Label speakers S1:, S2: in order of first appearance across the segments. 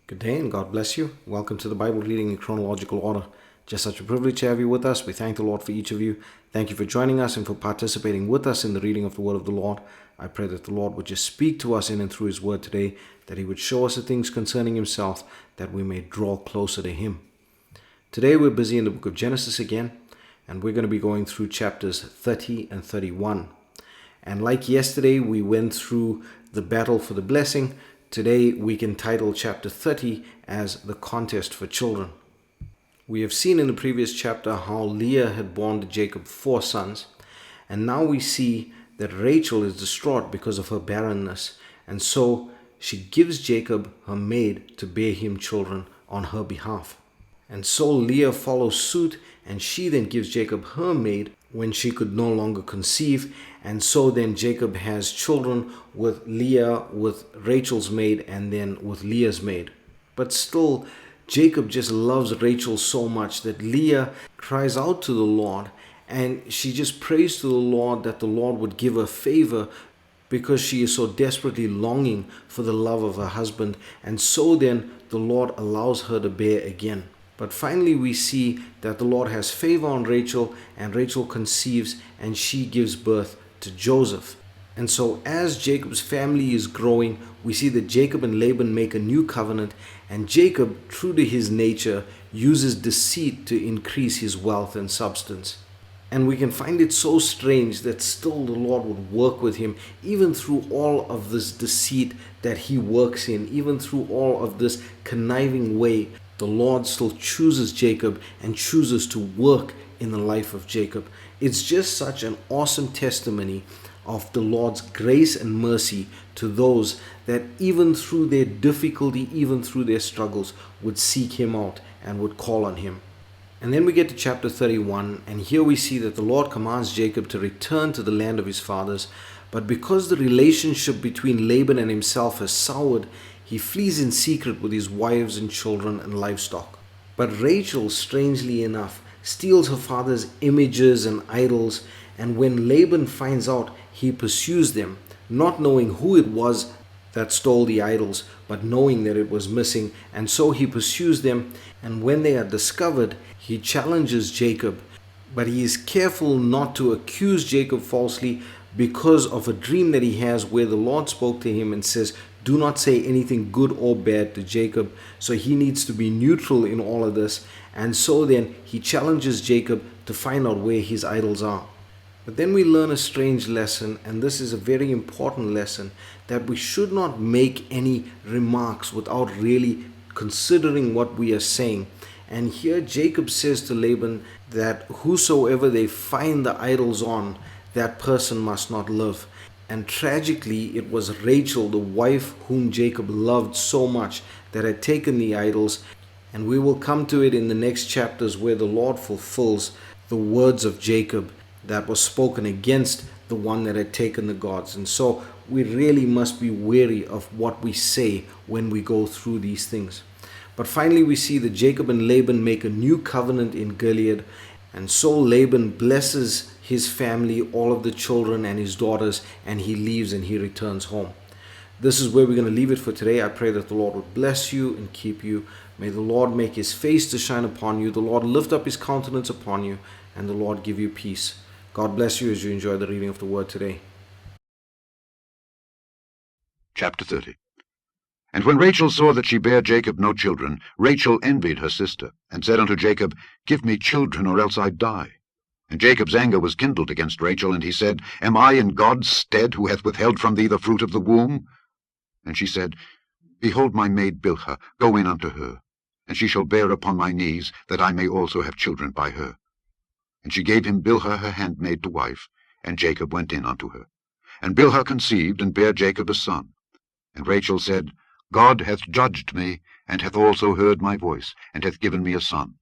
S1: Good day and God bless you. Welcome to the Bible reading in chronological order. Just such a privilege to have you with us. We thank the Lord for each of you. Thank you for joining us and for participating with us in the reading of the word of the Lord. I pray that the Lord would just speak to us in and through his word today, that he would show us the things concerning himself, that we may draw closer to him. Today we're busy in the book of Genesis again, and we're going to be going through chapters 30 and 31. And like yesterday, we went through the battle for the blessing. Today, we can title chapter 30 as the contest for children. We have seen in the previous chapter how Leah had borne to Jacob 4 sons. And now we see that Rachel is distraught because of her barrenness. And so she gives Jacob her maid to bear him children on her behalf. And so Leah follows suit, and she then gives Jacob her maid when she could no longer conceive. And so then Jacob has children with Leah, with Rachel's maid, and then with Leah's maid. But still, Jacob just loves Rachel so much that Leah cries out to the Lord, and she just prays to the Lord that the Lord would give her favor because she is so desperately longing for the love of her husband. And so then the Lord allows her to bear again. But finally we see that the Lord has favor on Rachel, and Rachel conceives and she gives birth to Joseph. And so as Jacob's family is growing, we see that Jacob and Laban make a new covenant, and Jacob, true to his nature, uses deceit to increase his wealth and substance. And we can find it so strange that still the Lord would work with him, even through all of this deceit that he works in, even through all of this conniving way. The Lord still chooses Jacob and chooses to work in the life of Jacob. It's just such an awesome testimony of the Lord's grace and mercy to those that even through their difficulty, even through their struggles, would seek him out and would call on him. And then we get to chapter 31, and here we see that the Lord commands Jacob to return to the land of his fathers. But because the relationship between Laban and himself has soured, he flees in secret with his wives and children and livestock. But Rachel, strangely enough, steals her father's images and idols, and when Laban finds out, he pursues them, not knowing who it was that stole the idols, but knowing that it was missing. And so he pursues them, and when they are discovered, he challenges Jacob. But he is careful not to accuse Jacob falsely because of a dream that he has where the Lord spoke to him and says, do not say anything good or bad to Jacob. So he needs to be neutral in all of this. And so then he challenges Jacob to find out where his idols are. But then we learn a strange lesson, and this is a very important lesson, that we should not make any remarks without really considering what we are saying. And here Jacob says to Laban that whosoever they find the idols on, that person must not live. And tragically, it was Rachel, the wife whom Jacob loved so much, that had taken the idols. And we will come to it in the next chapters where the Lord fulfills the words of Jacob that was spoken against the one that had taken the gods. And so we really must be wary of what we say when we go through these things. But finally we see that Jacob and Laban make a new covenant in Gilead. And so Laban blesses his family, all of the children and his daughters, and he leaves and he returns home. This is where we're going to leave it for today. I pray that the Lord would bless you and keep you. May the Lord make his face to shine upon you. The Lord lift up his countenance upon you, and the Lord give you peace. God bless you as you enjoy the reading of the word today.
S2: Chapter 30. And when Rachel saw that she bare Jacob no children, Rachel envied her sister, and said unto Jacob, Give me children, or else I die. And Jacob's anger was kindled against Rachel, and he said, Am I in God's stead, who hath withheld from thee the fruit of the womb? And she said, Behold my maid Bilhah, go in unto her, and she shall bear upon my knees, that I may also have children by her. And she gave him Bilhah her handmaid to wife, and Jacob went in unto her. And Bilhah conceived, and bare Jacob a son. And Rachel said, God hath judged me, and hath also heard my voice, and hath given me a son.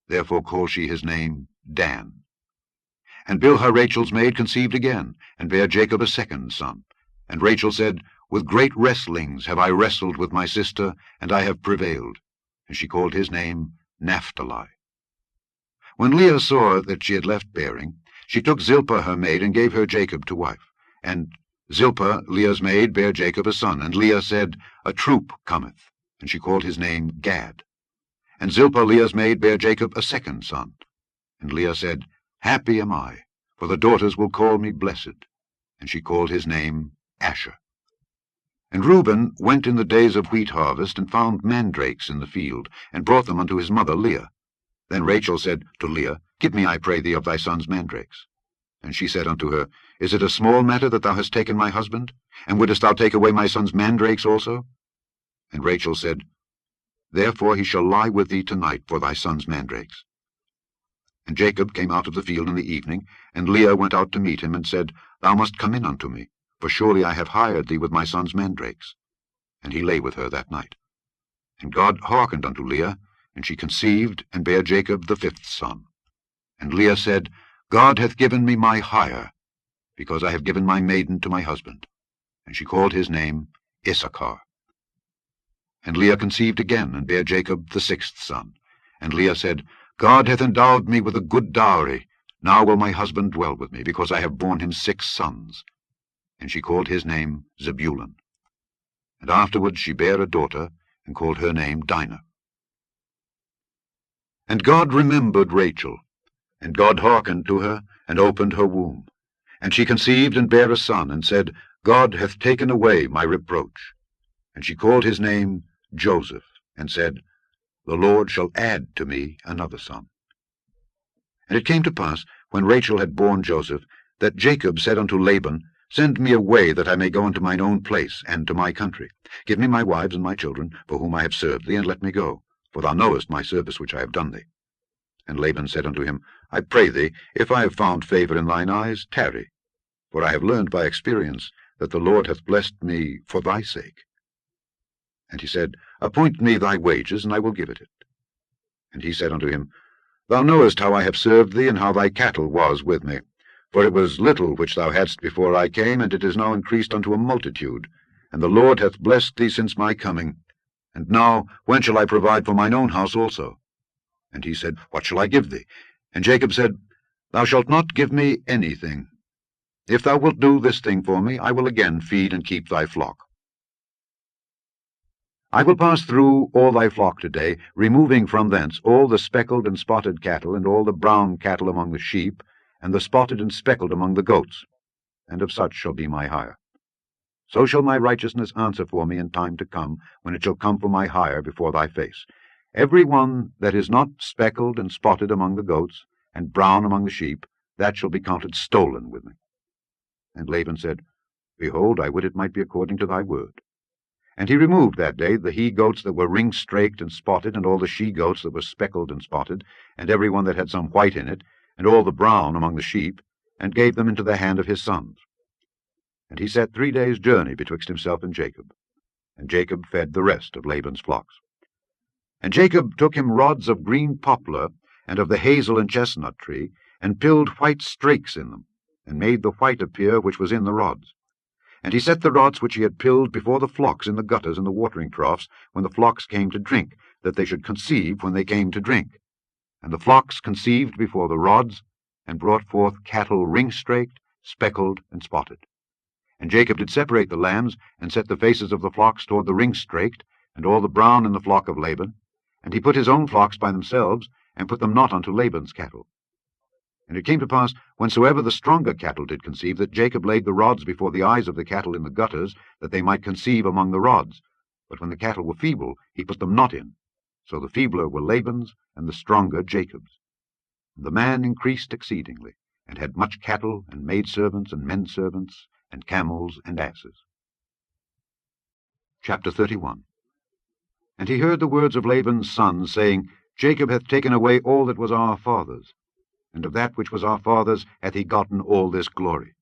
S2: Therefore called she his name Dan. And Bilhah Rachel's maid conceived again, and bare Jacob a second son. And Rachel said, With great wrestlings have I wrestled with my sister, and I have prevailed. And she called his name Naphtali. When Leah saw that she had left bearing, she took Zilpah her maid, and gave her Jacob to wife. And Zilpah, Leah's maid, bare Jacob a son. And Leah said, A troop cometh. and she called his name Gad. And Zilpah, Leah's maid, bare Jacob a second son. And Leah said, Happy am I, for the daughters will call me blessed. And she called his name Asher. And Reuben went in the days of wheat harvest, and found mandrakes in the field, and brought them unto his mother Leah. Then Rachel said to Leah, Give me, I pray thee, of thy son's mandrakes. And she said unto her, Is it a small matter that thou hast taken my husband? And wouldest thou take away my son's mandrakes also? And Rachel said, Therefore he shall lie with thee tonight for thy son's mandrakes. And Jacob came out of the field in the evening, and Leah went out to meet him, and said, Thou must come in unto me, for surely I have hired thee with my son's mandrakes. And he lay with her that night. And God hearkened unto Leah, and she conceived, and bare Jacob the fifth son. And Leah said, God hath given me my hire, because I have given my maiden to my husband. And she called his name Issachar. And Leah conceived again, and bare Jacob the sixth son. And Leah said, God hath endowed me with a good dowry. Now will my husband dwell with me, because I have borne him 6 sons. And she called his name Zebulun. And afterward she bare a daughter, and called her name Dinah. And God remembered Rachel, and God hearkened to her, and opened her womb. And she conceived, and bare a son, and said, God hath taken away my reproach. And she called his name Joseph, and said, The Lord shall add to me another son. And it came to pass, when Rachel had borne Joseph, that Jacob said unto Laban, Send me away, that I may go unto mine own place, and to my country. Give me my wives and my children, for whom I have served thee, and let me go. For thou knowest my service which I have done thee. And Laban said unto him, I pray thee, if I have found favor in thine eyes, tarry. For I have learned by experience that the Lord hath blessed me for thy sake. And he said, Appoint me thy wages, and I will give it. And he said unto him, Thou knowest how I have served thee, and how thy cattle was with me. For it was little which thou hadst before I came, and it is now increased unto a multitude. And the Lord hath blessed thee since my coming. And now, when shall I provide for mine own house also? And he said, What shall I give thee? And Jacob said, Thou shalt not give me anything. If thou wilt do this thing for me, I will again feed and keep thy flock. I will pass through all thy flock today, removing from thence all the speckled and spotted cattle, and all the brown cattle among the sheep, and the spotted and speckled among the goats, and of such shall be my hire. So shall my righteousness answer for me in time to come, when it shall come for my hire before thy face. Every one that is not speckled and spotted among the goats, and brown among the sheep, that shall be counted stolen with me. And Laban said, Behold, I would it might be according to thy word. And he removed that day the he-goats that were ring-straked and spotted, and all the she-goats that were speckled and spotted, and every one that had some white in it, and all the brown among the sheep, and gave them into the hand of his sons. And he set 3 days' journey betwixt himself and Jacob. And Jacob fed the rest of Laban's flocks. And Jacob took him rods of green poplar, and of the hazel and chestnut tree, and pilled white strakes in them, and made the white appear which was in the rods. And he set the rods which he had pilled before the flocks in the gutters and the watering troughs, when the flocks came to drink, that they should conceive when they came to drink. And the flocks conceived before the rods, and brought forth cattle ring-straked, speckled, and spotted. And Jacob did separate the lambs, and set the faces of the flocks toward the ring-straked, and all the brown in the flock of Laban. And he put his own flocks by themselves, and put them not unto Laban's cattle. And it came to pass, whensoever the stronger cattle did conceive, that Jacob laid the rods before the eyes of the cattle in the gutters, that they might conceive among the rods. But when the cattle were feeble, he put them not in. So the feebler were Laban's, and the stronger Jacob's. And the man increased exceedingly, and had much cattle, and maidservants, and menservants, and camels, and asses. Chapter 31. And he heard the words of Laban's sons, saying, Jacob hath taken away all that was our father's, and of that which was our father's hath he gotten all this glory.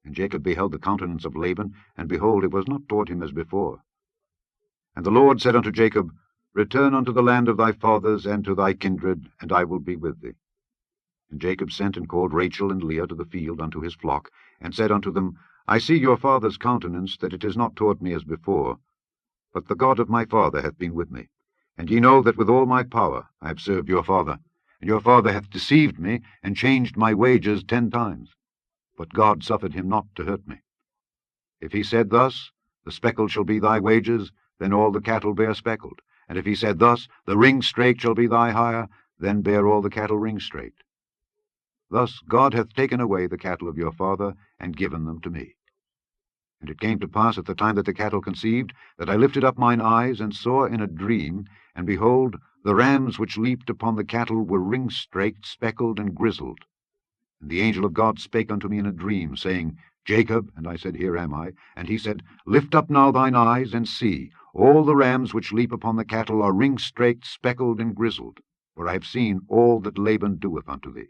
S2: And Jacob beheld the countenance of Laban, and behold, it was not toward him as before. And the Lord said unto Jacob, Return unto the land of thy fathers, and to thy kindred, and I will be with thee. And Jacob sent and called Rachel and Leah to the field unto his flock, and said unto them, I see your father's countenance, that it is not toward me as before, but the God of my father hath been with me. And ye know that with all my power I have served your father. And your father hath deceived me, and changed my wages 10 times. But God suffered him not to hurt me. If he said thus, The speckled shall be thy wages, then all the cattle bear speckled. And if he said thus, The ring-straight shall be thy hire, then bear all the cattle ring-straight. Thus God hath taken away the cattle of your father, and given them to me. And it came to pass at the time that the cattle conceived, that I lifted up mine eyes, and saw in a dream, and behold, the rams which leaped upon the cattle were ring-straight, speckled, and grizzled. And the angel of God spake unto me in a dream, saying, Jacob, and I said, Here am I. And he said, Lift up now thine eyes, and see, all the rams which leap upon the cattle are ring-straight, speckled, and grizzled, for I have seen all that Laban doeth unto thee.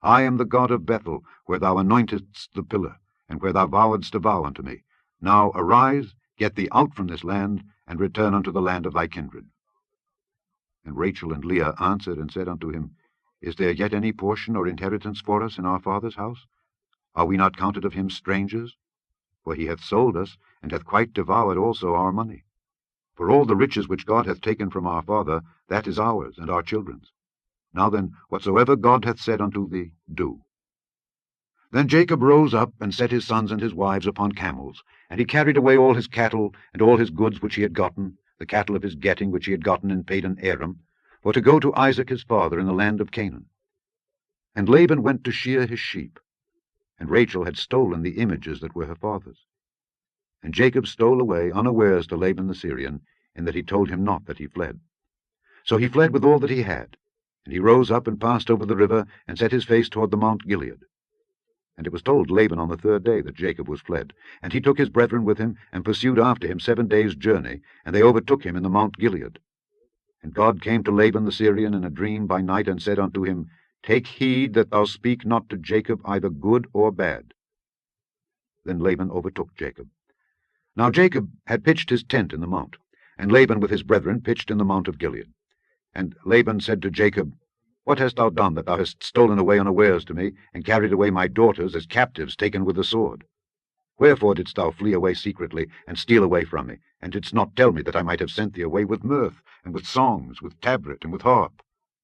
S2: I am the God of Bethel, where thou anointedst the pillar, and where thou vowedst a vow unto me. Now arise, get thee out from this land, and return unto the land of thy kindred. And Rachel and Leah answered and said unto him, Is there yet any portion or inheritance for us in our father's house? Are we not counted of him strangers? For he hath sold us, and hath quite devoured also our money. For all the riches which God hath taken from our father, that is ours and our children's. Now then, whatsoever God hath said unto thee, do. Then Jacob rose up, and set his sons and his wives upon camels, and he carried away all his cattle, and all his goods which he had gotten, the cattle of his getting which he had gotten in Padan Aram, for to go to Isaac his father in the land of Canaan. And Laban went to shear his sheep, and Rachel had stolen the images that were her father's. And Jacob stole away unawares to Laban the Syrian, in that he told him not that he fled. So he fled with all that he had, and he rose up and passed over the river, and set his face toward the Mount Gilead. And it was told Laban on the third day that Jacob was fled. And he took his brethren with him, and pursued after him 7 days' journey, and they overtook him in the Mount Gilead. And God came to Laban the Syrian in a dream by night, and said unto him, Take heed that thou speak not to Jacob either good or bad. Then Laban overtook Jacob. Now Jacob had pitched his tent in the mount, and Laban with his brethren pitched in the Mount of Gilead. And Laban said to Jacob, What hast thou done, that thou hast stolen away unawares to me, and carried away my daughters as captives taken with the sword? Wherefore didst thou flee away secretly, and steal away from me, and didst not tell me that I might have sent thee away with mirth, and with songs, with tabret, and with harp,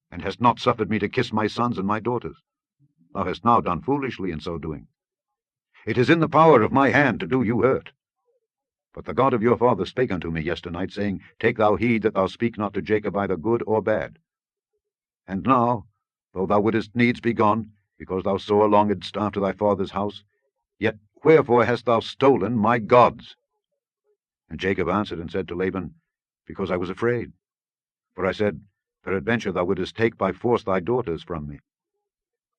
S2: and hast not suffered me to kiss my sons and my daughters? Thou hast now done foolishly in so doing. It is in the power of my hand to do you hurt. But the God of your father spake unto me yesternight, saying, Take thou heed that thou speak not to Jacob either good or bad. And now, though thou wouldest needs be gone, because thou sore longedst after thy father's house, yet wherefore hast thou stolen my gods? And Jacob answered and said to Laban, Because I was afraid. For I said, Peradventure thou wouldest take by force thy daughters from me.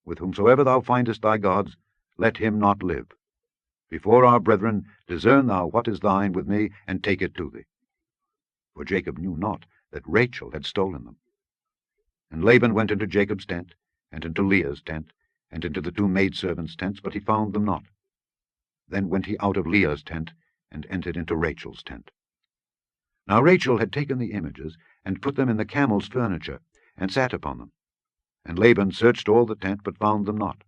S2: With whomsoever thou findest thy gods, let him not live. Before our brethren discern thou what is thine with me, and take it to thee. For Jacob knew not that Rachel had stolen them. And Laban went into Jacob's tent, and into Leah's tent, and into the 2 maidservants' tents, but he found them not. Then went he out of Leah's tent, and entered into Rachel's tent. Now Rachel had taken the images, and put them in the camel's furniture, and sat upon them. And Laban searched all the tent, but found them not.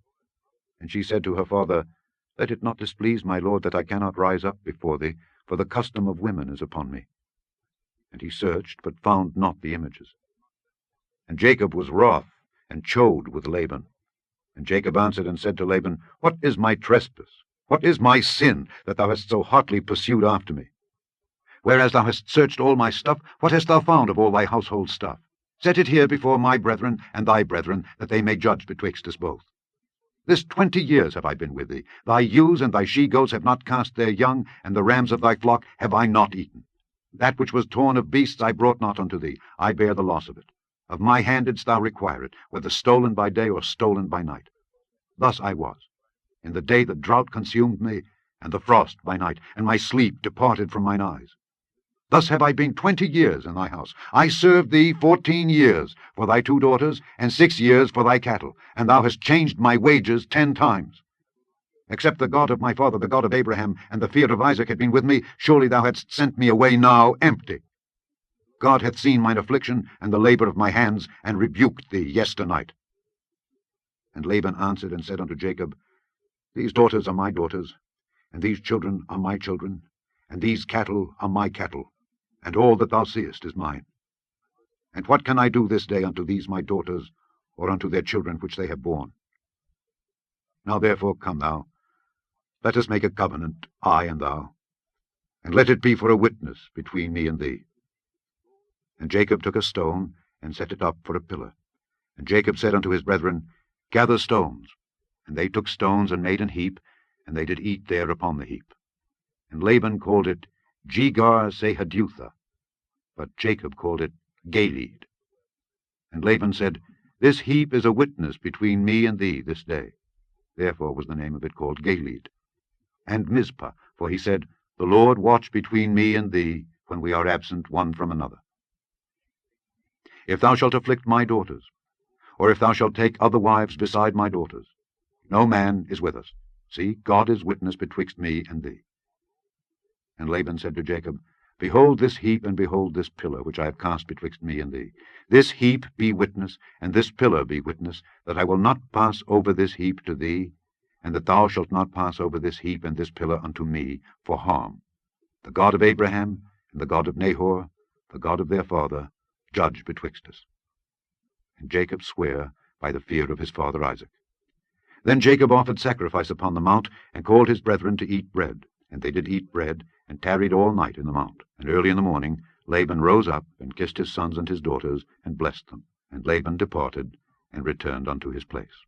S2: And she said to her father, Let it not displease my lord that I cannot rise up before thee, for the custom of women is upon me. And he searched, but found not the images. And Jacob was wroth, and chode with Laban. And Jacob answered and said to Laban, What is my trespass? What is my sin, that thou hast so hotly pursued after me? Whereas thou hast searched all my stuff, what hast thou found of all thy household stuff? Set it here before my brethren and thy brethren, that they may judge betwixt us both. This 20 years have I been with thee. Thy ewes and thy she-goats have not cast their young, and the rams of thy flock have I not eaten. That which was torn of beasts I brought not unto thee. I bear the loss of it. Of my hand didst thou require it, whether stolen by day or stolen by night. Thus I was. In the day the drought consumed me, and the frost by night, and my sleep departed from mine eyes. Thus have I been 20 years in thy house. I served thee 14 years for thy 2 daughters, and 6 years for thy cattle, and thou hast changed my wages 10 times. Except the God of my father, the God of Abraham, and the fear of Isaac had been with me, surely thou hadst sent me away now empty. God hath seen mine affliction and the labor of my hands, and rebuked thee yesternight. And Laban answered and said unto Jacob, These daughters are my daughters, and these children are my children, and these cattle are my cattle, and all that thou seest is mine. And what can I do this day unto these my daughters, or unto their children which they have borne? Now therefore come thou, let us make a covenant, I and thou. and let it be for a witness between me and thee. And Jacob took a stone, and set it up for a pillar. And Jacob said unto his brethren, Gather stones. And they took stones, and made an heap, and they did eat there upon the heap. And Laban called it Jegar-sahadutha, but Jacob called it Galeed. And Laban said, This heap is a witness between me and thee this day. Therefore was the name of it called Galeed. And Mizpah, for he said, The Lord watch between me and thee, when we are absent one from another. If thou shalt afflict my daughters, or if thou shalt take other wives beside my daughters, no man is with us. See, God is witness betwixt me and thee. And Laban said to Jacob, Behold this heap, and behold this pillar, which I have cast betwixt me and thee. This heap be witness, and this pillar be witness, that I will not pass over this heap to thee, and that thou shalt not pass over this heap and this pillar unto me for harm. The God of Abraham, and the God of Nahor, the God of their father, judge betwixt us. And Jacob sware by the fear of his father Isaac. Then Jacob offered sacrifice upon the mount, and called his brethren to eat bread. And they did eat bread, and tarried all night in the mount. And early in the morning Laban rose up, and kissed his sons and his daughters, and blessed them. And Laban departed, and returned unto his place.